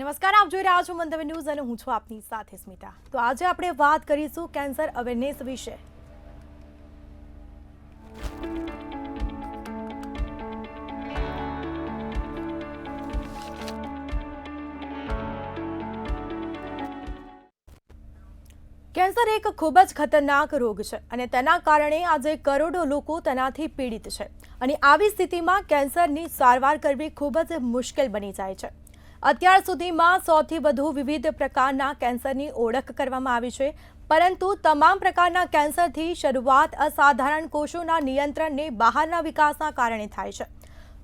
નમસ્કાર, આપ જોઈ રહ્યા છો મંતવ્ય ન્યૂઝ અને હું છું આપની સાથે સ્મિતા। તો આજે આપણે વાત કરીશું કેન્સર અવેરનેસ વિશે। કેન્સર એક ખૂબ જ ખતરનાક રોગ છે અને તેના કારણે આજે કરોડો લોકો તેનાથી પીડિત છે અને આવી સ્થિતિમાં કેન્સરની સારવાર કરવી ખૂબ જ મુશ્કેલ બની જાય છે। અત્યાર સુધીમાં 100થી વધુ વિવિધ પ્રકારના કેન્સરની ઓળખ કરવામાં આવી છે, પરંતુ તમામ પ્રકારના કેન્સરથી શરૂઆત અસાધારણ કોષોના નિયંત્રણને બહારના વિકાસના કારણે થાય છે।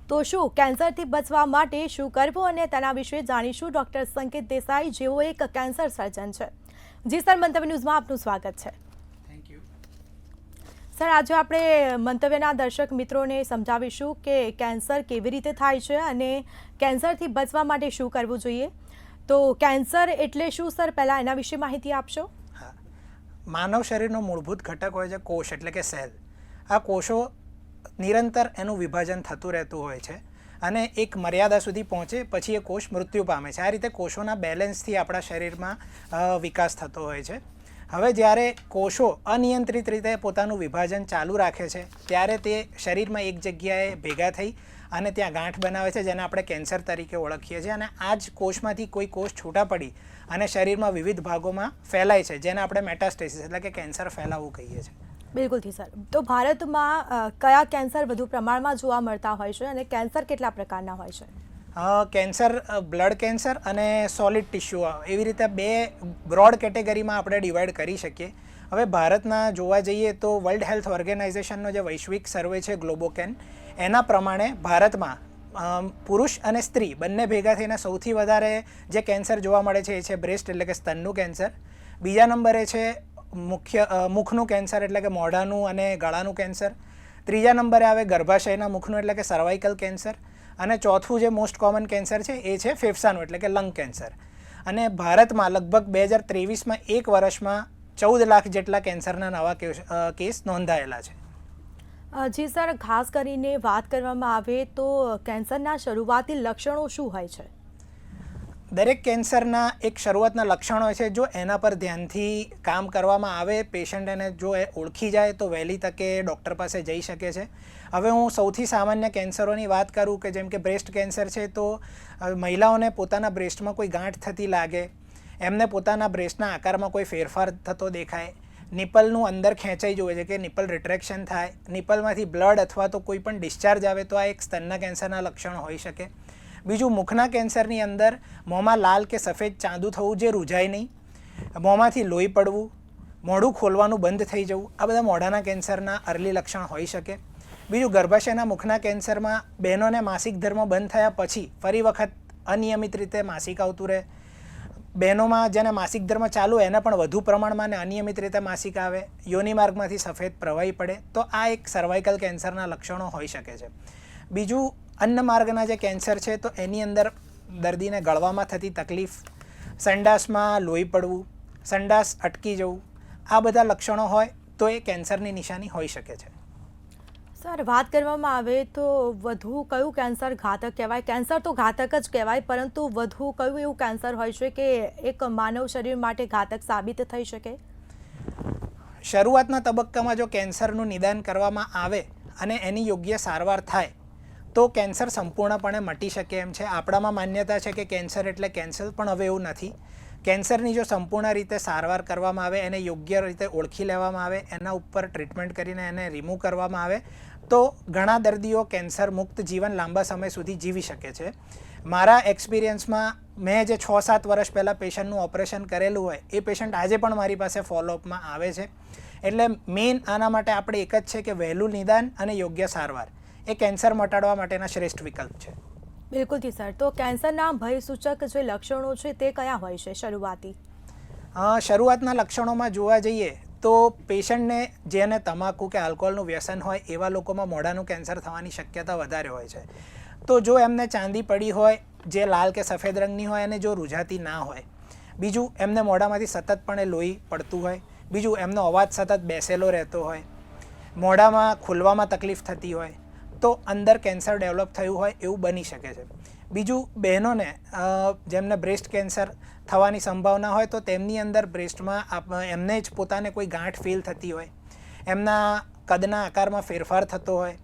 તો શું કેન્સરથી બચવા માટે શું કરવું અને તેના વિશે જાણીશું ડૉક્ટર સંકેત દેસાઈ, જેઓ એક કેન્સર સર્જન છે। જી સર, મંતવ્ય ન્યૂઝમાં આપનું સ્વાગત છે। થેન્ક યુ સર, આજે આપણે મંતવ્યના દર્શક મિત્રોને સમજાવીશું કે કેન્સર કેવી રીતે થાય છે અને કેન્સરથી બચવા માટે શું કરવું જોઈએ। તો કેન્સર એટલે શું સર, પહેલાં એના વિશે માહિતી આપશો। હા, માનવ શરીરનો મૂળભૂત ઘટક હોય છે કોષ એટલે કે સેલ। આ કોષો નિરંતર એનું વિભાજન થતું રહેતું હોય છે અને એક મર્યાદા સુધી પહોંચે પછી એ કોષ મૃત્યુ પામે છે। આ રીતે કોષોના બેલેન્સથી આપણા શરીરમાં વિકાસ થતો હોય છે। હવે જ્યારે કોષો અનિયંત્રિત રીતે પોતાનું વિભાજન ચાલુ રાખે છે ત્યારે તે શરીરમાં એક જગ્યાએ ભેગા થઈ અને ત્યાં ગાંઠ બનાવે છે, જેને આપણે કેન્સર તરીકે ઓળખીએ છીએ। અને આ જ કોષમાંથી કોઈ કોષ છૂટા પડી અને શરીરમાં વિવિધ ભાગોમાં ફેલાય છે, જેને આપણે મેટાસ્ટેસિસ એટલે કે કેન્સર ફેલાવવું કહીએ છીએ। બિલકુલથી સર। તો ભારતમાં કયા કેન્સર વધુ પ્રમાણમાં જોવા મળતા હોય છે અને કેન્સર કેટલા પ્રકારના હોય છે? કેન્સર બ્લડ કેન્સર અને સોલિડ ટિશ્યુ એવી રીતે બે બ્રોડ કેટેગરીમાં આપણે ડિવાઈડ કરી શકીએ। હવે ભારતના જોવા જઈએ તો વર્લ્ડ હેલ્થ ઓર્ગેનાઇઝેશનનો જે વૈશ્વિક સર્વે છે ગ્લોબોકેન, એના પ્રમાણે ભારતમાં પુરુષ અને સ્ત્રી બંને ભેગા થઈને સૌથી વધારે જે કેન્સર જોવા મળે છે એ છે બ્રેસ્ટ એટલે કે સ્તનનું કેન્સર। બીજા નંબરે છે મુખનું કેન્સર એટલે કે મોઢાનું અને ગળાનું કેન્સર। ત્રીજા નંબરે આવે ગર્ભાશયના મુખનું એટલે કે સર્વાઇકલ કેન્સર। અને ચોથું જે મોસ્ટ કોમન કેન્સર છે એ છે ફેફસાનું એટલે કે લંગ કેન્સર। અને ભારતમાં લગભગ 2023માં એક વર્ષમાં 14 લાખ જેટલા કેન્સરના નવા કેસ નોંધાયેલા છે। જી સર, ખાસ કરીને વાત કરવામાં આવે તો કેન્સરના શરૂઆતી લક્ષણો શું હોય છે? દરેક કેન્સરના એક શરૂઆતના લક્ષણો હોય છે। જો એના પર ધ્યાનથી કામ કરવામાં આવે, પેશન્ટ એને જો એ ઓળખી જાય તો વહેલી તકે ડૉક્ટર પાસે જઈ શકે છે। હવે હું સૌથી સામાન્ય કેન્સરોની વાત કરું કે જેમ કે બ્રેસ્ટ કેન્સર છે, તો મહિલાઓને પોતાના બ્રેસ્ટમાં કોઈ ગાંઠ થતી લાગે, એમને પોતાના બ્રેસ્ટના આકારમાં કોઈ ફેરફાર થતો દેખાય, નિપલનું અંદર ખેંચાઈ જોઈએ છે કે નિપલ રિટ્રેક્શન થાય, નિપલમાંથી બ્લડ અથવા તો કોઈ પણ ડિસ્ચાર્જ આવે તો આ એક સ્તનના કેન્સરના લક્ષણો હોઈ શકે। બીજું, મુખના કેન્સરની અંદર મોંમાં લાલ કે સફેદ ચાંદુ થવું જે રૂઝાય નહીં, મોંમાંથી લોહી પડવું, મોઢું ખોલવાનું બંધ થઈ જવું, આ બધા મોઢાના કેન્સરના અર્લી લક્ષણ હોઈ શકે। બીજું, ગર્ભાશયના મુખના કેન્સરમાં બહેનોને માસિક ધર્મ બંધ થયા પછી ફરી વખત અનિયમિત રીતે માસિક આવતું રહે, બહેનોમાં જેને માસિક ધર્મ ચાલુ એને પણ વધુ પ્રમાણમાં અને અનિયમિત રીતે માસિક આવે, યોનિ માર્ગમાંથી સફેદ પ્રવાહી પડે, તો આ એક સર્વાઇકલ કેન્સરના લક્ષણો હોઈ શકે છે। બીજું, અન્ન માર્ગના જે કેન્સર છે તો એની અંદર દર્દીને ગળવામાં થતી તકલીફ, સંડાસમાં લોહી પડવું, સંડાસ અટકી જવું, આ બધા લક્ષણો હોય તો એ કેન્સરની નિશાની હોઈ શકે છે। સર, વાત કરવામાં આવે તો વધુ કયું કેન્સર ઘાતક કહેવાય? કેન્સર તો ઘાતક જ કહેવાય, પરંતુ વધુ કયું એવું કેન્સર હોય છે કે એક માનવ શરીર માટે ઘાતક સાબિત થઈ શકે? શરૂઆતના તબક્કામાં જો કેન્સરનું નિદાન કરવામાં આવે અને એની યોગ્ય સારવાર થાય તો કેન્સર સંપૂર્ણપણે મટી શકે એમ છે। આપણામાં માન્યતા છે કે કેન્સર એટલે કેન્સર, પણ હવે એવું નથી। કેન્સરની જો સંપૂર્ણ રીતે સારવાર કરવામાં આવે, એને યોગ્ય રીતે ઓળખી લેવામાં આવે, એના ઉપર ટ્રીટમેન્ટ કરીને એને રિમૂવ કરવામાં આવે તો ઘણા દર્દીઓ કેન્સર મુક્ત જીવન લાંબા સમય સુધી જીવી શકે છે। મારા એક્સપિરિયન્સમાં મેં જે 6-7 વર્ષ પહેલાં પેશન્ટનું ઓપરેશન કરેલું હોય એ પેશન્ટ આજે પણ મારી પાસે ફોલોઅપમાં આવે છે। એટલે મેઇન આના માટે આપણે એક જ છે કે વહેલું નિદાન અને યોગ્ય સારવાર એ કેન્સર મટાડવા માટેના શ્રેષ્ઠ વિકલ્પ છે। બિલકુલથી સર। તો કેન્સરના ભયસૂચક જે લક્ષણો છે તે કયા હોય છે શરૂઆતી? શરૂઆતના લક્ષણોમાં જોવા જઈએ તો પેશન્ટને જેને તમાકુ કે આલ્કોહોલનું વ્યસન હોય એવા લોકોમાં મોઢાનું કેન્સર થવાની શક્યતા વધારે હોય છે। તો જો એમને ચાંદી પડી હોય જે લાલ કે સફેદ રંગની હોય અને જો રૂઝાતી ના હોય, બીજું એમને મોઢામાંથી સતતપણે લોહી પડતું હોય, બીજું એમનો અવાજ સતત બેસેલો રહેતો હોય, મોઢામાં ખુલવામાં તકલીફ થતી હોય, તો અંદર કેન્સર ડેવલપ થયું હોય એવું બની શકે છે। બીજું, બહેનોને જેમને બ્રેસ્ટ કેન્સર થવાની સંભાવના હોય તો તેમની અંદર બ્રેસ્ટમાં એમને જ પોતાને કોઈ ગાંઠ ફીલ થતી હોય, એમના કદના આકારમાં ફેરફાર થતો હોય,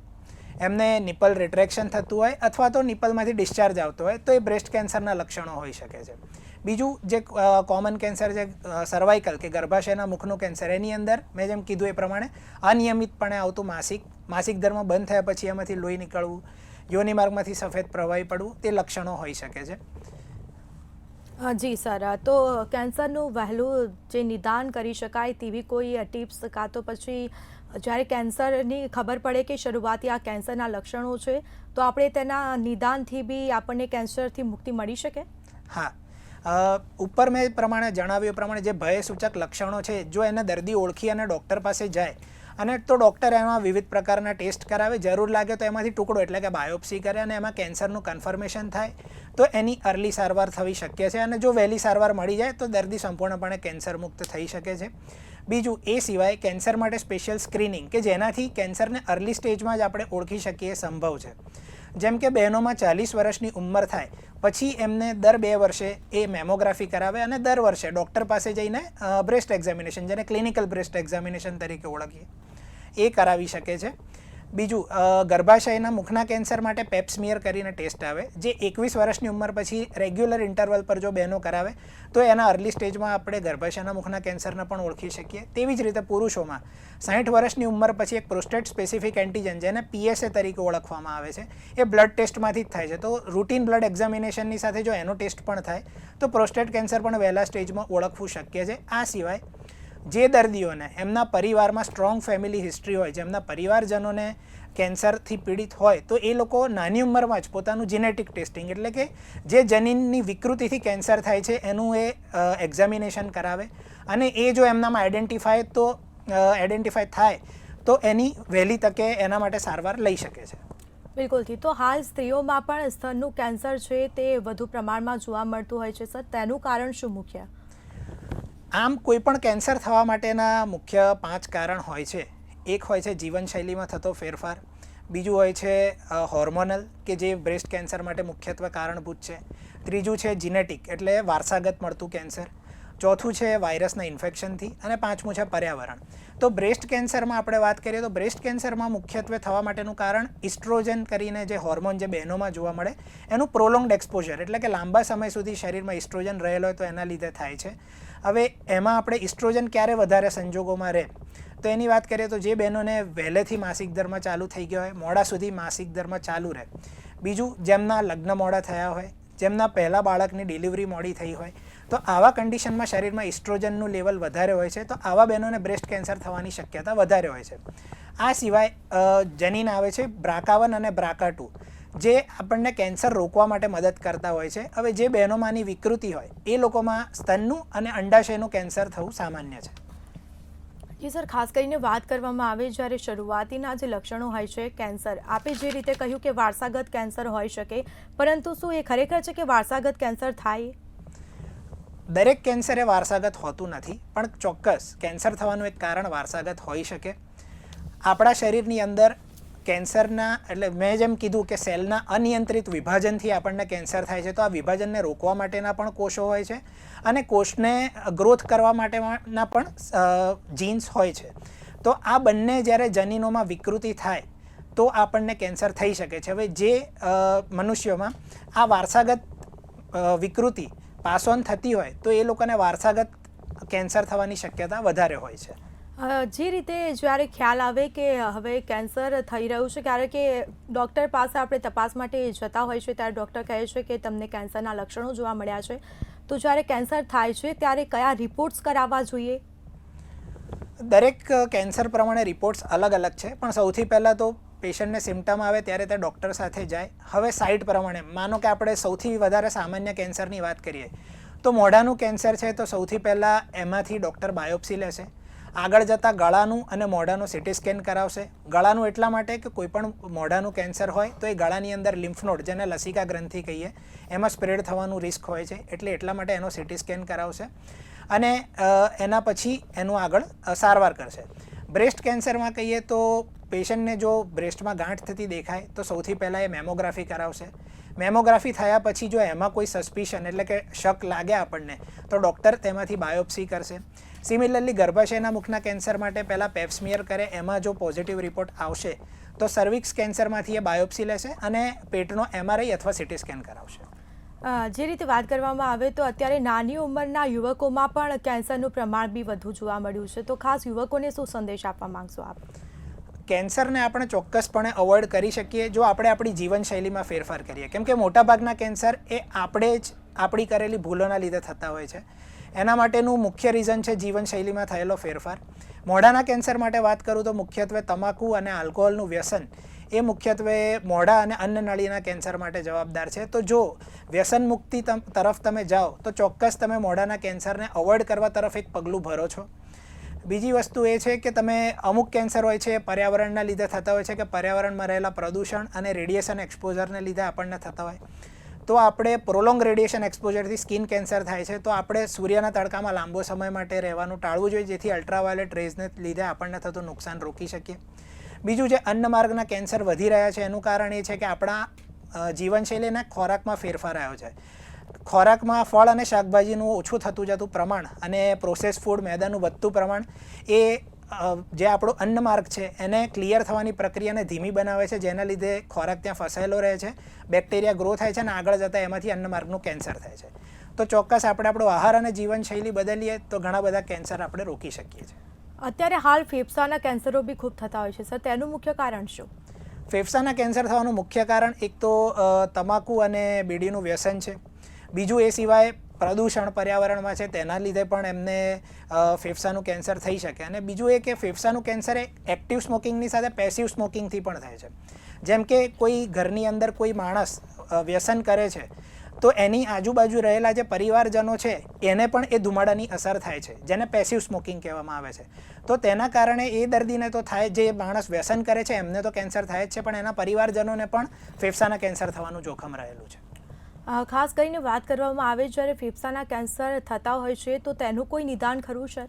એમને નિપલ રિટ્રેક્શન થતું હોય અથવા તો નિપલમાંથી ડિસ્ચાર્જ આવતો હોય તો એ બ્રેસ્ટ કેન્સરના લક્ષણો હોઈ શકે છે. બીજું જે કોમન કેન્સર છે સર્વાઇકલ કે ગર્ભાશયના મુખનું કેન્સર, એની અંદર મેં જેમ કીધું એ પ્રમાણે અનિયમિતપણે આવતું માસિક ધર્મ બંધ થયા પછી એમાંથી લોહી નીકળવું, યોનિ માર્ગમાંથી સફેદ પ્રવાહી પડવું, તે લક્ષણો હોઈ શકે છે. જી સર, તો કેન્સરનું વહેલું જે નિદાન કરી શકાય તેવી કોઈ ટિપ્સ કાં તો પછી જ્યારે કેન્સરની ખબર પડે કે શરૂઆતી આ કેન્સરના લક્ષણો છે તો આપણે તેના નિદાનથી બી આપણને કેન્સરથી મુક્તિ મળી શકે? હા, ઉપર મેં પ્રમાણે જણાવ્યું પ્રમાણે જે ભયસૂચક લક્ષણો છે, જો એને દર્દી ઓળખી અને ડૉક્ટર પાસે જાય અને તો ડૉક્ટર એમાં વિવિધ પ્રકારના ટેસ્ટ કરાવે, જરૂર લાગે તો એમાંથી ટુકડો એટલે કે બાયોપ્સી કરે અને એમાં કેન્સરનું કન્ફર્મેશન થાય તો એની અર્લી સારવાર થવી શક્ય છે. અને જો વહેલી સારવાર મળી જાય તો દર્દી સંપૂર્ણપણે કેન્સર મુક્ત થઈ શકે છે. બીજું, એ સિવાય કેન્સર માટે સ્પેશિયલ સ્ક્રીનિંગ કે જેનાથી કેન્સરને અર્લી સ્ટેજમાં જ આપણે ઓળખી શકીએ એ સંભવ છે. જેમ કે બહેનોમાં 40 વર્ષની ઉંમર થાય પછી એમને દર 2 વર્ષે એ મેમોગ્રાફી કરાવે અને દર વર્ષે ડૉક્ટર પાસે જઈને બ્રેસ્ટ એક્ઝામિનેશન, જેને ક્લિનિકલ બ્રેસ્ટ એક્ઝામિનેશન તરીકે ઓળખીએ, એ કરાવી શકે છે. બીજું, ગર્ભાશયના મુખના કેન્સર માટે પેપ્સમિયર કરીને ટેસ્ટ આવે, જે 21 વર્ષની ઉંમર પછી રેગ્યુલર ઇન્ટરવલ પર જો બહેનો કરાવે તો એના અર્લી સ્ટેજમાં આપણે ગર્ભાશયના મુખના કેન્સરને પણ ઓળખી શકીએ. તેવી જ રીતે પુરુષોમાં 60 વર્ષની ઉંમર પછી એક પ્રોસ્ટેટ સ્પેસિફિક એન્ટીજન, જેને PSA તરીકે ઓળખવામાં આવે છે, એ બ્લડ ટેસ્ટમાંથી જ થાય છે. તો રૂટીન બ્લડ એક્ઝામિનેશનની સાથે જો એનો ટેસ્ટ પણ થાય તો પ્રોસ્ટેટ કેન્સર પણ વહેલા સ્ટેજમાં ઓળખવું શક્ય છે. આ સિવાય જે દર્દીઓને એમના પરિવારમાં સ્ટ્રોંગ ફેમિલી હિસ્ટ્રી હોય, જેમના પરિવારજનોને કેન્સરથી પીડિત હોય, તો એ લોકો નાની ઉંમરમાં જ પોતાનું જીનેટિક ટેસ્ટિંગ એટલે કે જે જનીનની વિકૃતિથી કેન્સર થાય છે એનું એ એક્ઝામિનેશન કરાવે અને એ જો એમનામાં આઈડેન્ટિફાય થાય તો એની વહેલી તકે એના માટે સારવાર લઈ શકે છે. બિલકુલથી. તો હાલ સ્ત્રીઓમાં પણ સ્તનનું કેન્સર છે તે વધુ પ્રમાણમાં જોવા મળતું હોય છે સર, તેનું કારણ શું મુખ્ય? આમ કોઈપણ કેન્સર થવા માટેના મુખ્ય 5 કારણ હોય છે. એક હોય છે જીવનશૈલીમાં થતો ફેરફાર, બીજું હોય છે હોર્મોનલ કે જે બ્રેસ્ટ કેન્સર માટે મુખ્યત્વે કારણભૂત છે, ત્રીજું છે જીનેટિક એટલે વારસાગત મળતું કેન્સર, ચોથું છે વાયરસના ઇન્ફેક્શનથી અને પાંચમું છે પર્યાવરણ. તો બ્રેસ્ટ કેન્સરમાં આપણે વાત કરીએ તો બ્રેસ્ટ કેન્સરમાં મુખ્યત્વે થવા માટેનું કારણ ઇસ્ટ્રોજન કરીને જે હોર્મોન જે બહેનોમાં જોવા મળે એનું પ્રોલોંગ્ડ એક્સપોઝર એટલે કે લાંબા સમય સુધી શરીરમાં ઇસ્ટ્રોજન રહેલો હોય તો એના લીધે થાય છે. હવે એમાં આપણે ઇસ્ટ્રોજન ક્યારે વધારે સંજોગોમાં રહે તો એની વાત કરીએ તો જે બહેનોને વહેલેથી માસિક ધર્મ ચાલુ થઈ ગયો હોય, મોડા સુધી માસિક ધર્મ ચાલુ રહે, બીજું જેમના લગ્ન મોડા થયા હોય, જેમના પહેલાં બાળકની ડિલિવરી મોડી થઈ હોય, તો આવા કન્ડિશનમાં શરીરમાં ઇસ્ટ્રોજનનું લેવલ વધારે હોય છે તો આવા બહેનોને બ્રેસ્ટ કેન્સર થવાની શક્યતા વધારે હોય છે. આ સિવાય જનીન આવે છે BRCA1 અને BRCA2 જે આપણને કેન્સર રોકવા માટે મદદ કરતા હોય છે. હવે જે બહેનોમાંની વિકૃતિ હોય એ લોકોમાં સ્તનનું અને અંડાશયનું કેન્સર થવું સામાન્ય છે. જી સર, ખાસ કરીને વાત કરવામાં આવે જ્યારે શરૂઆતીના જે લક્ષણો હોય છે કેન્સર, આપે જે રીતે કહ્યું કે વારસાગત કેન્સર હોઈ શકે, પરંતુ શું એ ખરેખર છે કે વારસાગત કેન્સર થાય? દરેક કેન્સર એ વારસાગત હોતું નથી, પણ ચોક્કસ કેન્સર થવાનું એક કારણ વારસાગત હોઈ શકે. આપણા શરીરની અંદર કેન્સરના એટલે મેં જેમ કીધું કે સેલના અનિયંત્રિત વિભાજનથી આપણને કેન્સર થાય છે, તો આ વિભાજનને રોકવા માટેના પણ કોષો હોય છે અને કોષને ગ્રોથ કરવા માટેના પણ જીન્સ હોય છે. તો આ બંને જ્યારે જનીનોમાં વિકૃતિ થાય તો આપણને કેન્સર થઈ શકે છે. હવે જે મનુષ્યોમાં આ વારસાગત વિકૃતિ પાસ ઓન થતી હોય તો એ લોકોને વારસાગત કેન્સર થવાની શક્યતા વધારે હોય છે. જે રીતે જ્યારે ખ્યાલ આવે કે હવે કેન્સર થઈ રહ્યું છે, ત્યારે કે ડૉક્ટર પાસે આપણે તપાસ માટે જતા હોય છે ત્યારે ડૉક્ટર કહે છે કે તમને કેન્સરના લક્ષણો જોવા મળ્યા છે, તો જ્યારે કેન્સર થાય છે ત્યારે કયા રિપોર્ટ્સ કરાવવા જોઈએ? દરેક કેન્સર પ્રમાણે રિપોર્ટ્સ અલગ અલગ છે, પણ સૌથી પહેલાં તો પેશન્ટને સિમ્ટમ આવે ત્યારે તે ડૉક્ટર સાથે જાય. હવે સાઇટ પ્રમાણે માનો કે આપણે સૌથી વધારે સામાન્ય કેન્સરની વાત કરીએ તો મોઢાનું કેન્સર છે તો સૌથી પહેલાં એમાંથી ડૉક્ટર બાયોપ્સી લેશે. આગળ જતાં ગળાનું અને મોઢાનું સિટી સ્કેન કરાવશે. ગળાનું એટલા માટે કે કોઈપણ મોઢાનું કેન્સર હોય તો એ ગળાની અંદર લિમ્ફ નોડ જેને લસિકા ગ્રંથિ કહીએ એમાં સ્પ્રેડ થવાનું રિસ્ક હોય છે, એટલે એટલા માટે એનો સિટી સ્કેન કરાવશે અને એના પછી એનું આગળ સારવાર કરશે. બ્રેસ્ટ કેન્સરમાં કહીએ તો પેશન્ટને જો બ્રેસ્ટમાં ગાંઠ થતી દેખાય તો સૌથી પહેલાં એ મેમોગ્રાફી કરાવશે. મેમોગ્રાફી થયા પછી જો એમાં કોઈ સસ્પિશન એટલે કે શક લાગે આપણને તો ડૉક્ટર તેમાંથી બાયોપ્સી કરશે. સિમિલરલી ગર્ભાશયના મુખના કેન્સર માટે પહેલાં પેપ્સમિયર કરે, એમાં જો પોઝિટિવ રિપોર્ટ આવશે તો સર્વિક્સ કેન્સરમાંથી એ બાયોપ્સી લેશે અને પેટનો MRI અથવા CT સ્કેન કરાવશે. જે રીતે વાત કરવામાં આવે તો અત્યારે નાની ઉંમરના યુવકોમાં પણ કેન્સરનું પ્રમાણ બી વધુ જોવા મળ્યું છે, તો ખાસ યુવકોને શું સંદેશ આપવા માંગશો આપ? કેન્સરને આપણે ચોક્કસપણે અવોઇડ કરી શકીએ જો આપણે આપણી જીવનશૈલીમાં ફેરફાર કરીએ, કેમ કે મોટાભાગના કેન્સર એ આપણે જ આપણી કરેલી ભૂલોના લીધે થતા હોય છે. એના માટેનું મુખ્ય રીઝન છે જીવનશૈલીમાં થયેલો ફેરફાર. મોઢાના કેન્સર માટે વાત કરું તો મુખ્યત્વે તમાકુ અને આલ્કોહોલનું વ્યસન એ મુખ્યત્વે મોઢા અને અન્નનળીના કેન્સર માટે જવાબદાર છે. તો જો વ્યસન મુક્તિ તરફ તમે જાઓ તો ચોક્કસ તમે મોઢાના કેન્સરને અવોઇડ કરવા તરફ એક પગલું ભરો છો. બીજી વસ્તુ એ છે કે તમે અમુક કેન્સર હોય છે પર્યાવરણના લીધે થતા હોય છે કે પર્યાવરણમાં રહેલા પ્રદૂષણ અને રેડિયેશન એક્સપોઝરને લીધે આપણને થતા હોય. તો આપણે પ્રોલોંગ રેડિયેશન એક્સપોઝરથી સ્કિન કેન્સર થાય છે, તો આપણે સૂર્યના તડકામાં લાંબો સમય માટે રહેવાનું ટાળવું જોઈએ, જેથી અલ્ટ્રાવાયોલેટ રેઝને લીધે આપણને થતું નુકસાન રોકી શકીએ. બીજું જે અન્નમાર્ગના કેન્સર વધી રહ્યા છે એનું કારણ એ છે કે આપણા જીવનશૈલીના ખોરાકમાં ફેરફાર આવ્યો છે. ખોરાકમાં ફળ અને શાકભાજીનું ઓછું થતું જતું પ્રમાણ અને પ્રોસેસ ફૂડ મેદાનું વધતું પ્રમાણ એ જે આપણો અન્નમાર્ગ છે એને ક્લિયર થવાની પ્રક્રિયાને ધીમી બનાવે છે, જેના લીધે ખોરાક ત્યાં ફસાયેલો રહે છે, બેક્ટેરિયા ગ્રો થાય છે અને આગળ જતાં એમાંથી અન્નમાર્ગનું કેન્સર થાય છે. તો ચોક્કસ આપણે આપણો આહાર અને જીવનશૈલી બદલીએ તો ઘણા બધા કેન્સર આપણે રોકી શકીએ છીએ. અત્યારે હાલ ફેફસાના કેન્સરો બી ખૂબ થતા હોય છે સર, તેનું મુખ્ય કારણ શું? ફેફસાના કેન્સર થવાનું મુખ્ય કારણ એક તો તમાકુ અને બીડીનું વ્યસન છે. બીજું એ સિવાય પ્રદૂષણ પર્યાવરણમાં છે તેના લીધે પણ એમને ફેફસાનું કેન્સર થઈ શકે. અને બીજું એ કે ફેફસાનું કેન્સર એ એક્ટિવ સ્મોકિંગની સાથે પેસિવ સ્મોકિંગથી પણ થાય છે. જેમ કે કોઈ ઘરની અંદર કોઈ માણસ વ્યસન કરે છે તો એની આજુબાજુ રહેલા જે પરિવારજનો છે એને પણ એ ધુમાડાની અસર થાય છે, જેને પેસિવ સ્મોકિંગ કહેવામાં આવે છે. તો તેના કારણે એ દર્દીને તો થાય, જે માણસ વ્યસન કરે છે એમને તો કેન્સર થાય જ છે, પણ એના પરિવારજનોને પણ ફેફસાના કેન્સર થવાનું જોખમ રહેલું છે. ખાસ કરીને વાત કરવામાં આવે જ્યારે ફેફસાના કેન્સર થતા હોય છે તો તેનું કોઈ નિદાન ખરું સર?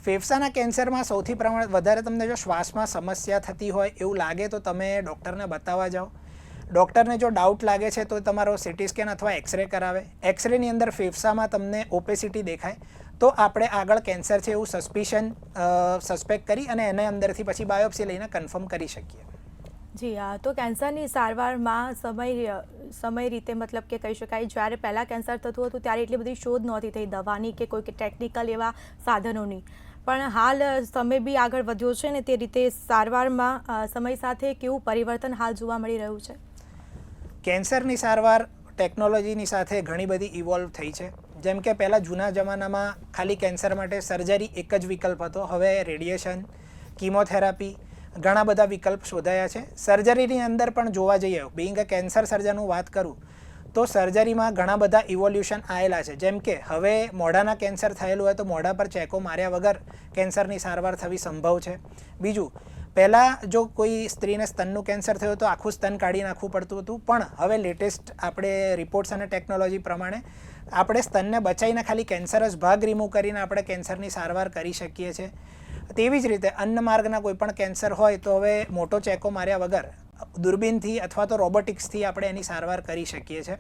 ફેફસાના કેન્સરમાં સૌથી વધારે તમને જો શ્વાસમાં સમસ્યા થતી હોય એવું લાગે તો તમે ડૉક્ટરને બતાવવા જાઓ. ડૉક્ટરને જો ડાઉટ લાગે છે તો તમારો CT સ્કેન અથવા એક્સરે કરાવે. એક્સરેની અંદર ફેફસામાં તમને ઓપેસિટી દેખાય તો આપણે આગળ કેન્સર છે એવું સસ્પેક્ટ કરી અને એને અંદરથી પછી બાયોપ્સી લઈને કન્ફર્મ કરી શકીએ. જી હા, તો કેન્સરની સારવારમાં સમય રીતે મતલબ કે કહી શકાય જ્યારે પહેલાં કેન્સર થતું હતું ત્યારે એટલી બધી શોધ નહોતી થઈ દવાની કે કોઈ ટેકનિકલ એવા સાધનોની, પણ હાલ સમય બી આગળ વધ્યો છે ને તે રીતે સારવારમાં સમય સાથે કેવું પરિવર્તન હાલ જોવા મળી રહ્યું છે? કેન્સરની સારવાર ટેકનોલોજીની સાથે ઘણી બધી ઇવોલ્વ થઈ છે. જેમ કે પહેલાં જૂના જમાનામાં ખાલી કેન્સર માટે સર્જરી એક જ વિકલ્પ હતો. હવે રેડિયેશન, કીમોથેરાપી, ઘણા બધા વિકલ્પ શોધાયા છે. સર્જરીની અંદર પણ જોવા જઈએ, બિંગ અ કેન્સર સર્જનનું વાત કરું તો સર્જરીમાં ઘણા બધા ઇવોલ્યુશન આવેલા છે. જેમ કે હવે મોઢાના કેન્સર થયેલું હોય તો મોઢા પર ચેકો માર્યા વગર કેન્સરની સારવાર થવી સંભવ છે. બીજું, પહેલાં જો કોઈ સ્ત્રીને સ્તનનું કેન્સર થયું તો આખું સ્તન કાઢી નાખવું પડતું હતું, પણ હવે લેટેસ્ટ આપણે રિપોર્ટ્સ અને ટેકનોલોજી પ્રમાણે આપણે સ્તનને બચાવીને ખાલી કેન્સર જ ભાગ રિમૂવ કરીને આપણે કેન્સરની સારવાર કરી શકીએ છીએ. તેવી જ રીતે અન્નમાર્ગના કોઈ પણ કેન્સર હોય તો હવે મોટો ચેકો માર્યા વગર દૂરબીનથી અથવા તો રોબોટિક્સથી આપણે એની સારવાર કરી શકીએ છીએ.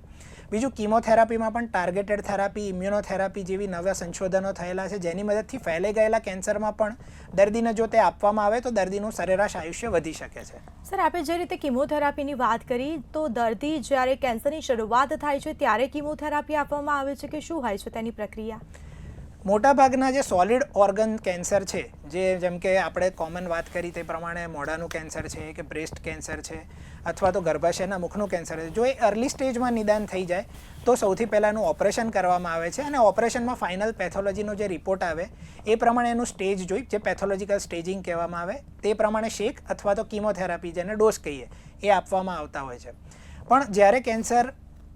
બીજું, કીમોથેરાપીમાં પણ ટાર્ગેટેડ થેરાપી, ઇમ્યુનોથેરાપી જેવી નવા સંશોધનો થયેલા છે, જેની મદદથી ફેલાઈ ગયેલા કેન્સરમાં પણ દર્દીને જો તે આપવામાં આવે તો દર્દીનું સરેરાશ આયુષ્ય વધી શકે છે. સર, આપણે જે રીતે કીમોથેરાપીની વાત કરી તો દર્દી જ્યારે કેન્સરની શરૂઆત થાય છે ત્યારે કીમોથેરાપી આપવામાં આવે છે કે શું હોય છે તેની પ્રક્રિયા? મોટાભાગના જે સોલિડ ઓર્ગન કેન્સર છે, જેમ કે આપણે કોમન વાત કરી તે પ્રમાણે મોઢાનું કેન્સર છે કે બ્રેસ્ટ કેન્સર છે અથવા તો ગર્ભાશયના મુખનું કેન્સર છે, જો એ અર્લી સ્ટેજમાં નિદાન થઈ જાય તો સૌથી પહેલાંનું ઓપરેશન કરવામાં આવે છે અને ઓપરેશનમાં ફાઇનલ પેથોલોજીનો જે રિપોર્ટ આવે એ પ્રમાણે એનું સ્ટેજ જોઈ, જે પેથોલોજીકલ સ્ટેજિંગ કહેવામાં આવે, તે પ્રમાણે શેક અથવા તો કીમોથેરાપી જેને ડોઝ કહીએ એ આપવામાં આવતા હોય છે. પણ જ્યારે કેન્સર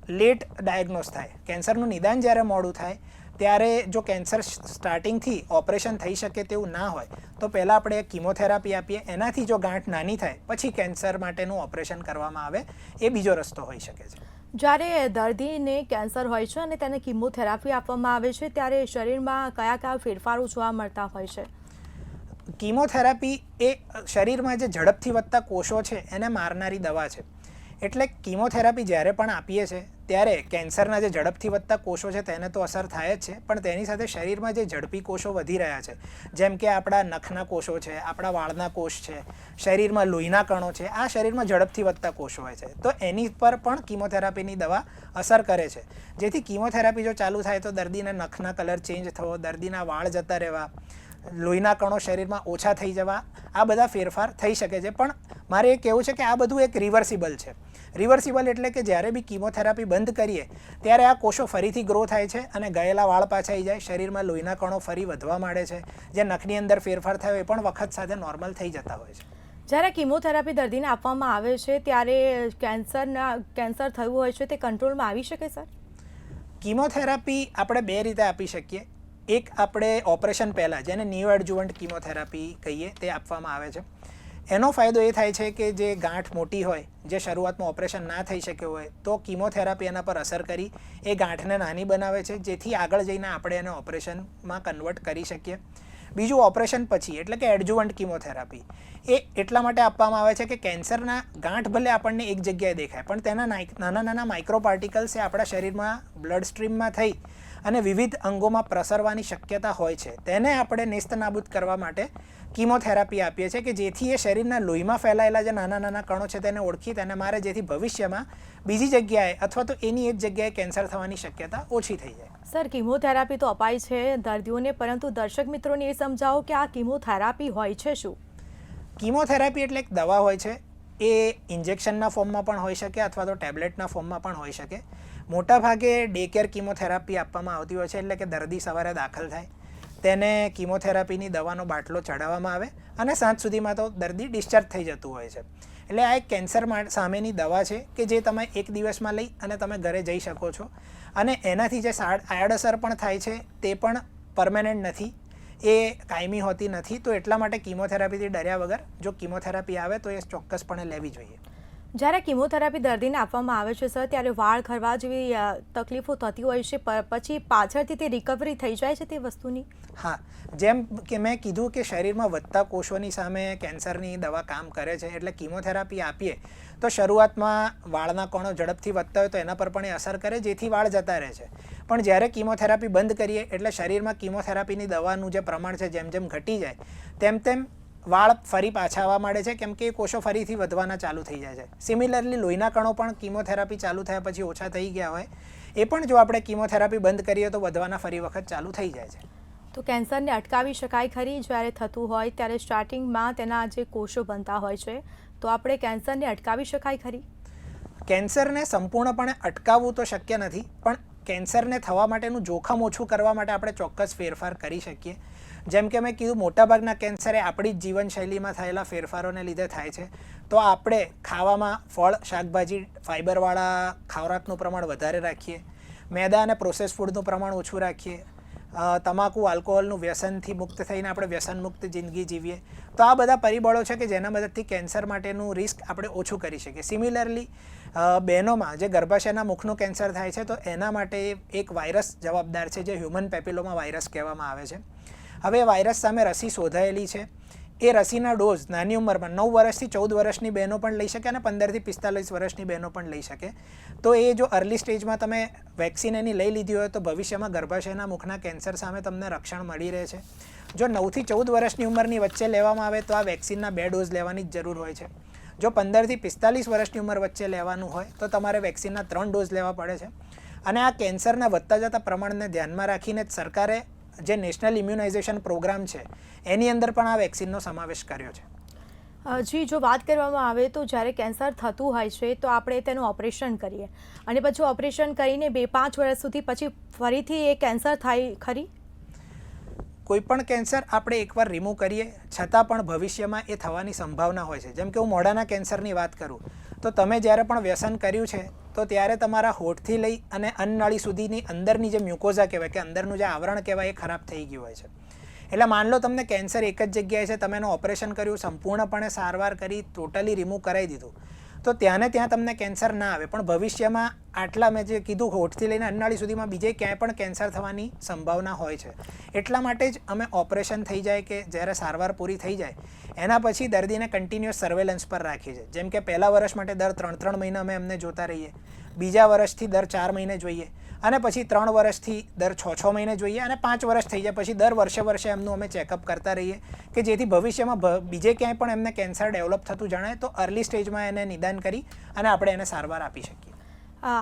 લેટ ડાયગ્નોસ થાય, કેન્સરનું નિદાન જ્યારે મોડું થાય ત્યારે જો કેન્સર સ્ટાર્ટિંગથી ઓપરેશન થઈ શકે તેવું ના હોય તો પહેલાં આપણે કીમોથેરાપી આપીએ. એનાથી જો ગાંઠ નાની થાય પછી કેન્સર માટેનું ઓપરેશન કરવામાં આવે, એ બીજો રસ્તો હોઈ શકે છે. જ્યારે દર્દીને કેન્સર હોય છે અને તેને કીમોથેરાપી આપવામાં આવે છે ત્યારે શરીરમાં કયા કયા ફેરફારો જોવા મળતા હોય છે? કીમોથેરાપી એ શરીરમાં જે ઝડપથી વધતા કોષો છે એને મારનારી દવા છે. એટલે કીમોથેરાપી જ્યારે પણ આપીએ છીએ ત્યારે કેન્સરના જે ઝડપથી વધતા કોષો છે તેને તો અસર થાય જ છે, પણ તેની સાથે શરીરમાં જે ઝડપી કોષો વધી રહ્યા છે, જેમ કે આપણા નખના કોષો છે, આપણા વાળના કોષ છે, શરીરમાં લોહીના કણો છે, આ શરીરમાં ઝડપથી વધતા કોષો હોય છે, તો એની પર પણ કીમોથેરાપીની દવા અસર કરે છે. જેથી કીમોથેરાપી જો ચાલુ થાય તો દર્દીને નખના કલર ચેન્જ થવો, દર્દીના વાળ જતા રહેવા, લોહીના કણો શરીરમાં ઓછા થઈ જવા, આ બધા ફેરફાર થઈ શકે છે. પણ મારે એ કહેવું છે કે આ બધું એક રિવર્સિબલ છે. રિવર્સિબલ એટલે કે જ્યારે બી કીમોથેરાપી બંધ કરીએ ત્યારે આ કોષો ફરીથી ગ્રો થાય છે અને ગયેલા વાળ પાછા આવી જાય, શરીરમાં લોહીના કણો ફરી વધવા માંડે છે, જે નખની અંદર ફેરફાર થયો એ પણ વખત સાથે નોર્મલ થઈ જતા હોય છે. જ્યારે કીમોથેરાપી દર્દીને આપવામાં આવે છે ત્યારે કેન્સર થયું હોય છે તે કંટ્રોલમાં આવી શકે સર? કીમોથેરાપી આપણે બે રીતે આપી શકીએ. એક આપણે ઓપરેશન પહેલાં, જેને નિયો એડજુવન્ટ કીમોથેરાપી કહીએ, તે આપવામાં આવે છે. એનો ફાયદો એ થાય છે કે જે ગાંઠ મોટી હોય, જે શરૂઆતમાં ઓપરેશન ના થઈ શક્યો હોય, તો કીમોથેરાપી એના પર અસર કરી એ ગાંઠને નાની બનાવે છે, જેથી આગળ જઈને આપણે એને ઓપરેશનમાં કન્વર્ટ કરી શકીએ. બીજું ઓપરેશન પછી એટલે કે એડજુવન્ટ કીમોથેરાપી, એ એટલા માટે આપવામાં આવે છે કે કેન્સરના ગાંઠ ભલે આપણને એક જગ્યાએ દેખાય, પણ તેના નાના નાના માઇક્રો પાર્ટિકલ્સ એ આપણા શરીરમાં બ્લડ સ્ટ્રીમમાં થઈ અને વિવિધ અંગોમાં પ્રસરવાની શક્યતા હોય છે. તેને આપણે નેસ્તનાબૂદ કરવા માટે કીમોથેરાપી આપીએ છીએ કે જેથી એ શરીરના લોહીમાં ફેલાયેલા જે નાના નાના કણો છે તેને ઓળખી તેને મારે, જેથી ભવિષ્યમાં બીજી જગ્યાએ અથવા તો એની એક જગ્યાએ કેન્સર થવાની શક્યતા ઓછી થઈ જાય. સર, કીમોથેરાપી તો અપાય છે દર્દીઓને, પરંતુ દર્શક મિત્રોને એ સમજાવો કે આ કીમોથેરાપી હોય છે શું? કીમોથેરાપી એટલે એક દવા હોય છે. એ ઇન્જેક્શનના ફોર્મમાં પણ હોઈ શકે અથવા તો ટેબ્લેટના ફોર્મમાં પણ હોઈ શકે. મોટાભાગે ડે કેર કીમોથેરાપી આપવામાં આવતી હોય છે, એટલે કે દર્દી સવારે દાખલ થાય, તેને કીમોથેરાપીની દવાનો બાટલો ચડાવવામાં આવે અને સાંજ સુધીમાં તો દર્દી ડિસ્ચાર્જ થઈ જતું હોય છે. એટલે આ એક કેન્સર સામેની દવા છે કે જે તમે એક દિવસમાં લઈ અને તમે ઘરે જઈ શકો છો, અને એનાથી જે આડઅસર પણ થાય છે તે પણ પરમેનન્ટ નથી, એ કાયમી હોતી નથી. તો એટલા માટે કીમોથેરાપીથી ડર્યા વગર જો કીમોથેરાપી આવે તો એ ચોક્કસપણે લેવી જોઈએ. જ્યારે કીમોથેરાપી દર્દીને આપવામાં આવે છે સર, ત્યારે વાળ ખરવા જેવી તકલીફો થતી હોય છે, પછી પાછળથી તે રિકવરી થઈ જાય છે તે વસ્તુની? હા, જેમ કે મેં કીધું કે શરીરમાં વધતા કોષોની સામે કેન્સરની દવા કામ કરે છે, એટલે કીમોથેરાપી આપીએ તો શરૂઆતમાં વાળના કણો ઝડપથી વધતા હોય તો એના પર પણ એ અસર કરે, જેથી વાળ જતા રહે છે. પણ જ્યારે કીમોથેરાપી બંધ કરીએ એટલે શરીરમાં કીમોથેરાપીની દવાનું જે પ્રમાણ છે જેમ જેમ ઘટી જાય તેમ તેમ વાળ ફરી પાછા આવવા માંડે છે, કેમ કે એ કોષો ફરીથી વધવાના ચાલુ થઈ જાય છે. સિમિલરલી લોહીના કણો પણ કીમોથેરાપી ચાલુ થયા પછી ઓછા થઈ ગયા હોય, એ પણ જો આપણે કીમોથેરાપી બંધ કરીએ તો વધવાના ફરી વખત ચાલુ થઈ જાય છે. તો કેન્સરને અટકાવી શકાય ખરી? જ્યારે થતું હોય ત્યારે સ્ટાર્ટિંગમાં તેના જે કોષો બનતા હોય છે, તો આપણે કેન્સરને અટકાવી શકાય ખરી? કેન્સરને સંપૂર્ણપણે અટકાવવું તો શક્ય નથી, પણ કેન્સરને થવા માટેનું જોખમ ઓછું કરવા માટે આપણે ચોક્કસ ફેરફાર કરી શકીએ. જેમ કે મેં કીધું, મોટાભાગના કેન્સર એ આપણી જ જીવનશૈલીમાં થયેલા ફેરફારોને લીધે થાય છે. તો આપણે ખાવામાં ફળ, શાકભાજી, ફાઇબરવાળા ખોરાકનું પ્રમાણ વધારે રાખીએ, મેદા અને પ્રોસેસ ફૂડનું પ્રમાણ ઓછું રાખીએ, તમાકુ, આલ્કોહોલનું વ્યસનથી મુક્ત થઈને આપણે વ્યસન મુક્ત જિંદગી જીવીએ. તો આ બધા પરિબળો છે કે જેના મદદથી કેન્સર માટેનું રિસ્ક આપણે ઓછું કરી શકીએ. સિમિલરલી બહેનોમાં જે ગર્ભાશયના મુખનું કેન્સર થાય છે તો એના માટે એક વાયરસ જવાબદાર છે, જે હ્યુમન પેપિલોમા વાયરસ કહેવામાં આવે છે. હવે વાયરસ સામે રસી શોધાયેલી છે. એ રસીના ડોઝ નાની ઉંમરમાં 9 વર્ષથી 14 વર્ષની બહેનો પણ લઈ શકે અને 15થી 45 વર્ષની બહેનો પણ લઈ શકે. તો એ જો અર્લી સ્ટેજમાં તમે વેક્સિન એની લઈ લીધી હોય તો ભવિષ્યમાં ગર્ભાશયના મુખના કેન્સર સામે તમને રક્ષણ મળી રહે છે. જો 9થી 14 વર્ષની ઉંમરની વચ્ચે લેવામાં આવે તો આ વેક્સિનના 2 ડોઝ લેવાની જ જરૂર હોય છે. જો 15થી 45 વર્ષની ઉંમર વચ્ચે લેવાનું હોય તો તમારે વેક્સિનના 3 ડોઝ લેવા પડે છે. અને આ કેન્સરના વધતા જતા પ્રમાણને ધ્યાનમાં રાખીને જ સરકારે જે નેશનલ ઇમ્યુનાઇઝેશન પ્રોગ્રામ છે એની અંદર પણ આ વેક્સિનનો સમાવેશ કર્યો છે. જી, જો વાત કરવામાં આવે તો જ્યારે કેન્સર થતું હોય છે તો આપણે તેનું ઓપરેશન કરીએ અને પછી ઓપરેશન કરીને 2-5 વર્ષ સુધી પછી ફરીથી એ કેન્સર થાય ખરી? કોઈપણ કેન્સર આપણે એકવાર રિમૂવ કરીએ છતાં પણ ભવિષ્યમાં એ થવાની સંભાવના હોય છે. જેમ કે હું મોઢાના કેન્સરની વાત કરું તો તમે જ્યારે પણ વ્યસન કર્યું છે તો ત્યારે તમારા હોઠથી લઈ અને અન્નનળી સુધીની અંદરની જે મ્યુકોઝા કહેવાય કે અંદરનું જે આવરણ કહેવાય એ ખરાબ થઈ ગયું હોય છે. એટલે માન લો તમને કેન્સર એક જ જગ્યાએ છે, તમે એનું ઓપરેશન કર્યું, સંપૂર્ણપણે સારવાર કરી, ટોટલી રિમૂવ કરાવી દીધું, તો ત્યાં ને ત્યાં તમને કેન્સર ના આવે, પણ ભવિષ્યમાં આટલા મેં જે કીધું હોઠથી લઈને અન્નનાળી સુધીમાં બીજે ક્યાંય પણ કેન્સર થવાની સંભાવના હોય છે. એટલા માટે જ અમે ઓપરેશન થઈ જાય કે જ્યારે સારવાર પૂરી થઈ જાય એના પછી દર્દીને કન્ટિન્યુઅસ સર્વેલન્સ પર રાખીએ છીએ. જેમ કે પહેલા વર્ષ માટે દર 3 મહિના અમે એમને જોતા રહીએ, બીજા વર્ષથી દર 4 મહિને જોઈએ, અને પછી 3 વર્ષથી દર 6 મહિને જોઈએ, અને 5 વર્ષ થઈ જાય પછી દર વર્ષે એમનું અમે ચેકઅપ કરતા રહીએ કે જેથી ભવિષ્યમાં બીજે ક્યાંય પણ એમને કેન્સર ડેવલપ થતું જણાય તો અર્લી સ્ટેજમાં એને નિદાન કરી અને આપણે એને સારવાર આપી શકીએ.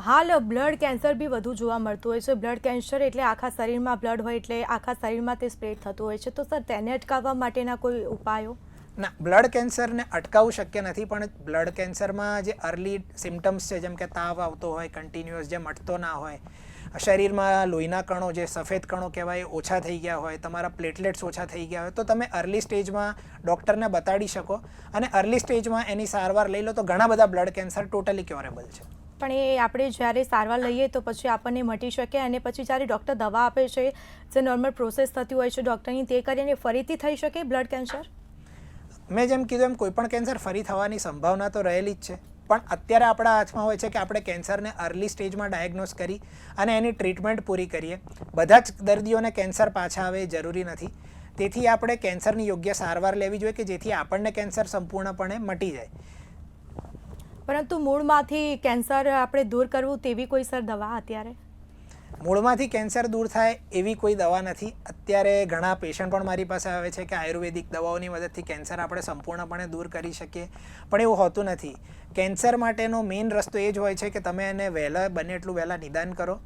હાલ બ્લડ કેન્સર બી વધુ જોવા મળતું હોય છે. બ્લડ કેન્સર એટલે આખા શરીરમાં બ્લડ હોય એટલે આખા શરીરમાં તે સ્પ્રેડ થતું હોય છે. તો સર તેને અટકાવવા માટેના કોઈ ઉપાયો? ના, બ્લડ કેન્સરને અટકાવવું શક્ય નથી, પણ બ્લડ કેન્સરમાં જે અર્લી સિમ્ટમ્સ છે, જેમ કે તાવ આવતો હોય કન્ટિન્યુઅસ, જે મટતો ના હોય, શરીરમાં લોહીના કણો જે સફેદ કણો કહેવાય ઓછા થઈ ગયા હોય, તમારા પ્લેટલેટ્સ ઓછા થઈ ગયા હોય, તો તમે અર્લી સ્ટેજમાં ડૉક્ટરને બતાડી શકો અને અર્લી સ્ટેજમાં એની સારવાર લઈ લો તો ઘણા બધા બ્લડ કેન્સર ટોટલી ક્યોરેબલ છે. પણ એ આપણે જ્યારે સારવાર લઈએ તો પછી આપણને મટી શકે, અને પછી જ્યારે ડૉક્ટર દવા આપે છે જે નોર્મલ પ્રોસેસ થતી હોય છે ડૉક્ટરની, તે કરીને ફરીથી થઈ શકે બ્લડ કેન્સર? મેં જેમ કીધું એમ કોઈ પણ કેન્સર ફરી થવાની સંભાવના તો રહેલી જ છે, પણ અત્યારે આપણા હાથમાં હોય છે કે આપણે કેન્સરને અર્લી સ્ટેજમાં ડાયગ્નોસ કરી અને એની ટ્રીટમેન્ટ પૂરી કરીએ. બધા જ દર્દીઓને કેન્સર પાછા આવે એ જરૂરી નથી, તેથી આપણે કેન્સરની યોગ્ય સારવાર લેવી જોઈએ કે જેથી આપણને કેન્સર સંપૂર્ણપણે મટી જાય. પરંતુ મૂળમાંથી કેન્સર આપણે દૂર કરવું તેવી કોઈ સર દવા અત્યારે? મૂળમાંથી કેન્સર દૂર થાય એવી કોઈ દવા નથી. અત્યારે ઘણા પેશન્ટ પણ મારી પાસે આવે છે કે આયુર્વેદિક દવાઓની મદદથી કેન્સર આપણે સંપૂર્ણપણે દૂર કરી શકીએ, પણ એવું હોતું નથી. કેન્સર માટેનો મેઇન રસ્તો એ જ હોય છે કે તમે એને વહેલા બને એટલું વહેલા નિદાન કરો,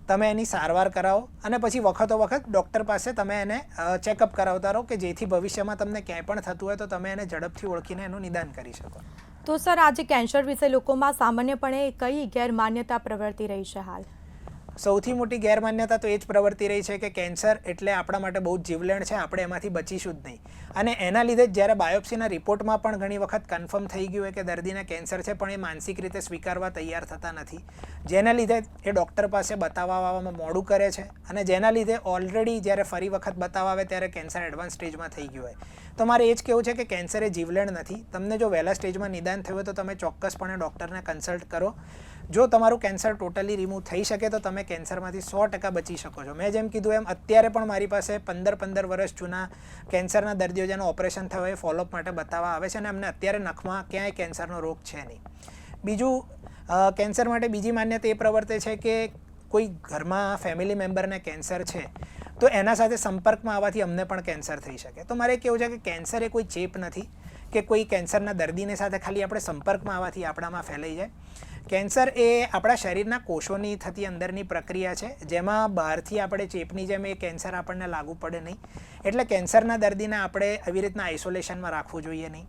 તમે એની સારવાર કરાવો અને પછી વખતો વખત ડૉક્ટર પાસે તમે એને ચેકઅપ કરાવતા રહો કે જેથી ભવિષ્યમાં તમને ક્યાંય પણ થતું હોય તો તમે એને ઝડપથી ઓળખીને એનું નિદાન કરી શકો. તો સર આજે કેન્સર વિશે લોકોમાં સામાન્યપણે કઈ ગેરમાન્યતા પ્રવર્તી રહી છે હાલ? સૌથી મોટી ગેરમાન્યતા તો એ જ પ્રવર્તી રહી છે કે કેન્સર એટલે આપણા માટે બહુ જ જીવલેણ છે, આપણે એમાંથી બચીશું જ નહીં. અને એના લીધે જ જ્યારે બાયોપ્સીના રિપોર્ટમાં પણ ઘણી વખત કન્ફર્મ થઈ ગયું હોય કે દર્દીને કેન્સર છે, પણ એ માનસિક રીતે સ્વીકારવા તૈયાર થતા નથી, જેના લીધે એ ડૉક્ટર પાસે બતાવવા આવવામાં મોડું કરે છે, અને જેના લીધે ઓલરેડી જ્યારે ફરી વખત બતાવવા આવે ત્યારે કેન્સર એડવાન્સ સ્ટેજમાં થઈ ગયું હોય. તો મારે એ જ કહેવું છે કે કેન્સર એ જીવલેણ નથી. તમને જો વહેલા સ્ટેજમાં નિદાન થયું હોય તો તમે ચોક્કસપણે ડૉક્ટરને કન્સલ્ટ કરો. જો તમારું કેન્સર ટોટલી રિમૂવ થઈ શકે તો તમે કેન્સરમાંથી 100% બચી શકો છો. મેં જેમ કીધું એમ અત્યારે પણ મારી પાસે 15 વર્ષ જૂના કેન્સરના દર્દીઓ જેનું ઓપરેશન થયું એ ફોલોઅપ માટે બતાવવા આવે છે અને અમને અત્યારે નખમાં ક્યાંય કેન્સરનો રોગ છે નહીં. બીજું, કેન્સર માટે બીજી માન્યતા એ પ્રવર્તે છે કે કોઈ ઘરમાં ફેમિલી મેમ્બરને કેન્સર છે તો એના સાથે સંપર્કમાં આવવાથી અમને પણ કેન્સર થઈ શકે. તો મારે કેવું છે કે કેન્સર એ કોઈ ચેપ નથી કે કોઈ કેન્સરના દર્દીની સાથે ખાલી આપણે સંપર્કમાં આવવાથી આપણામાં ફેલાઈ જાય. કેન્સર એ આપણા શરીરના કોષોની થતી અંદરની પ્રક્રિયા છે, જેમાં બહારથી આપણે ચેપની જેમ એ કેન્સર આપણને લાગુ પડે નહીં. એટલે કેન્સરના દર્દીને આપણે આવી રીતના આઇસોલેશનમાં રાખવું જોઈએ નહીં.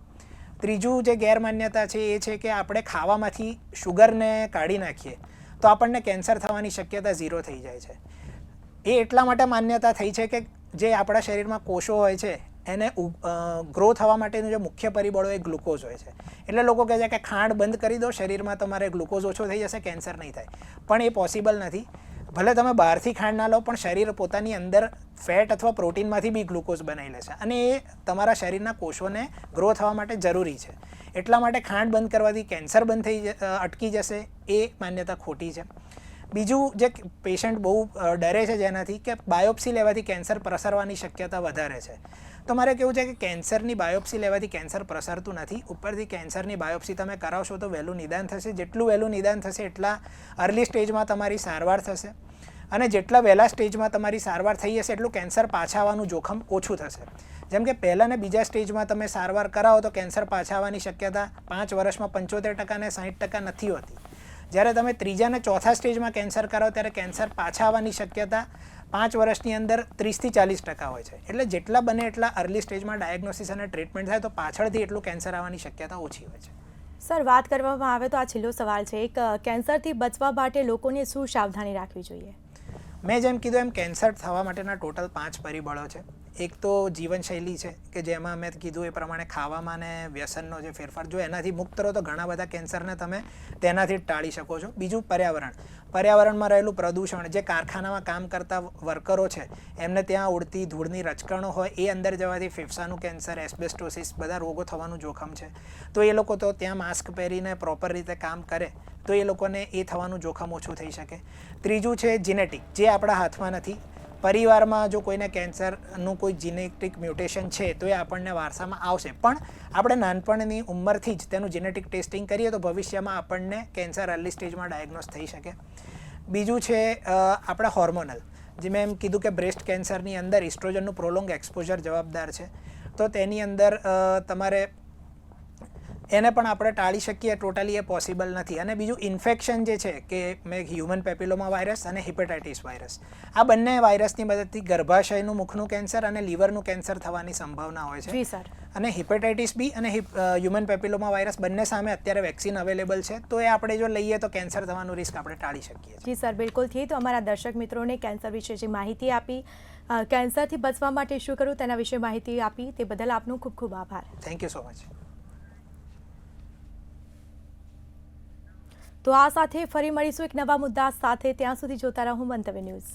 ત્રીજું જે ગેરમાન્યતા છે એ છે કે આપણે ખાવામાંથી શુગરને કાઢી નાખીએ તો આપણને કેન્સર થવાની શક્યતા 0 થઈ જાય છે. એ એટલા માટે માન્યતા થઈ છે કે જે આપણા શરીરમાં કોષો હોય છે એને ગ્રો થવા માટેનું જે મુખ્ય પરિબળો એ ગ્લુકોઝ હોય છે. એટલે લોકો કહે છે કે ખાંડ બંધ કરી દો, શરીરમાં તમારે ગ્લુકોઝ ઓછો થઈ જશે, કેન્સર નહીં થાય. પણ એ પોસિબલ નથી. ભલે તમે બહારથી ખાંડ ના લો પણ શરીર પોતાની અંદર ફેટ અથવા પ્રોટીનમાંથી બી ગ્લુકોઝ બનાવી લેશે અને એ તમારા શરીરના કોષોને ગ્રો થવા માટે જરૂરી છે. એટલા માટે ખાંડ બંધ કરવાથી કેન્સર બંધ થઈ અટકી જશે એ માન્યતા ખોટી છે. બીજું જે પેશન્ટ બહુ ડરે છે જેનાથી કે બાયોપ્સી લેવાથી કેન્સર પ્રસરવાની શક્યતા વધારે છે. તો મારે કેવું છે કે કેન્સરની બાયોપ્સી લેવાથી કેન્સર પ્રસરતું નથી. ઉપરથી કેન્સરની બાયોપ્સી તમે કરાવશો તો વહેલું નિદાન થશે. જેટલું વહેલું નિદાન થશે એટલા અર્લી સ્ટેજમાં તમારી સારવાર થશે અને જેટલા વહેલા સ્ટેજમાં તમારી સારવાર થઈ જશે એટલું કેન્સર પાછા આવવાનું જોખમ ઓછું થશે. જેમ કે પહેલાં ને બીજા સ્ટેજમાં તમે સારવાર કરાવો તો કેન્સર પાછા આવવાની શક્યતા 5 વર્ષમાં 75% ને 60% નથી હોતી. જ્યારે તમે ત્રીજા ને ચોથા સ્ટેજમાં કેન્સર કરાવો ત્યારે કેન્સર પાછા આવવાની શક્યતા 5 વર્ષની અંદર 30 થી 40% હોય છે. એટલે જેટલા બને એટલા અર્લી સ્ટેજમાં ડાયગ્નોસિસ અને ટ્રીટમેન્ટ થાય તો પાછળથી એટલું કેન્સર આવવાની શક્યતા ઓછી હોય છે. સર, વાત કરવામાં આવે તો આ છેલ્લો સવાલ છે, એક કેન્સરથી બચવા માટે લોકોને શું સાવધાની રાખવી જોઈએ? મેં જેમ કીધું એમ કેન્સર થવા માટેના ટોટલ 5 પરિબળો છે. એક તો જીવનશૈલી છે કે જેમાં મેં કીધું એ પ્રમાણે ખાવામાં ને વ્યસનનો જે ફેરફાર, જો એનાથી મુક્ત રહો તો ઘણા બધા કેન્સરને તમે તેનાથી જ ટાળી શકો છો. બીજું પર્યાવરણમાં રહેલું પ્રદૂષણ, જે કારખાનામાં કામ કરતા વર્કરો છે એમને ત્યાં ઉડતી ધૂળની રચકણો હોય એ અંદર જવાથી ફેફસાનું કેન્સર, એસ્બેસ્ટોસિસ બધા રોગો થવાનું જોખમ છે. તો એ લોકો તો ત્યાં માસ્ક પહેરીને પ્રોપર રીતે કામ કરે તો એ લોકોને એ થવાનું જોખમ ઓછું થઈ શકે. ત્રીજું છે જીનેટિક, જે આપણા હાથમાં નથી. પરિવારમાં જો કોઈને કેન્સરનું કોઈ જીનેટિક મ્યુટેશન છે તો એ આપણને વારસામાં આવશે, પણ આપણે નાનપણની ઉંમરથી જ તેનું જીનેટિક ટેસ્ટિંગ કરીએ તો ભવિષ્યમાં આપણને કેન્સર અર્લી સ્ટેજમાં ડાયગ્નોસ થઈ શકે. બીજું છે આપણા હોર્મોનલ, જે મેં એમ કીધું કે બ્રેસ્ટ કેન્સરની અંદર ઇસ્ટ્રોજનનું પ્રોલોંગ એક્સપોઝર જવાબદાર છે. તો તેની અંદર તમારે એને પણ આપણે ટાળી શકીએ, ટોટલી એ પોસિબલ નથી. અને બીજું ઇન્ફેક્શન જે છે કે મેં હ્યુમન પેપિલોમા વાયરસ અને હિપેટાઇટિસ વાયરસ, આ બંને વાયરસની મદદથી ગર્ભાશયનું મુખનું કેન્સર અને લીવરનું કેન્સર થવાની સંભાવના હોય છે. જી સર. અને હિપેટાઇટિસ બી અને હ્યુમન પેપિલોમા વાયરસ બંને સામે અત્યારે વેક્સિન અવેલેબલ છે, તો એ આપણે જો લઈએ તો કેન્સર થવાનું રિસ્ક આપણે ટાળી શકીએ. જી સર, બિલકુલથી. તો અમારા દર્શક મિત્રોને કેન્સર વિશે જે માહિતી આપી, કેન્સરથી બચવા માટે શું કરવું તેના વિશે માહિતી આપી, તે બદલ આપનો ખૂબ ખૂબ આભાર. Thank you so much. તો આ સાથે ફરી મળીશું એક નવા મુદ્દા સાથે. ત્યાં સુધી જોતા રહો મંતવ્ય ન્યૂઝ.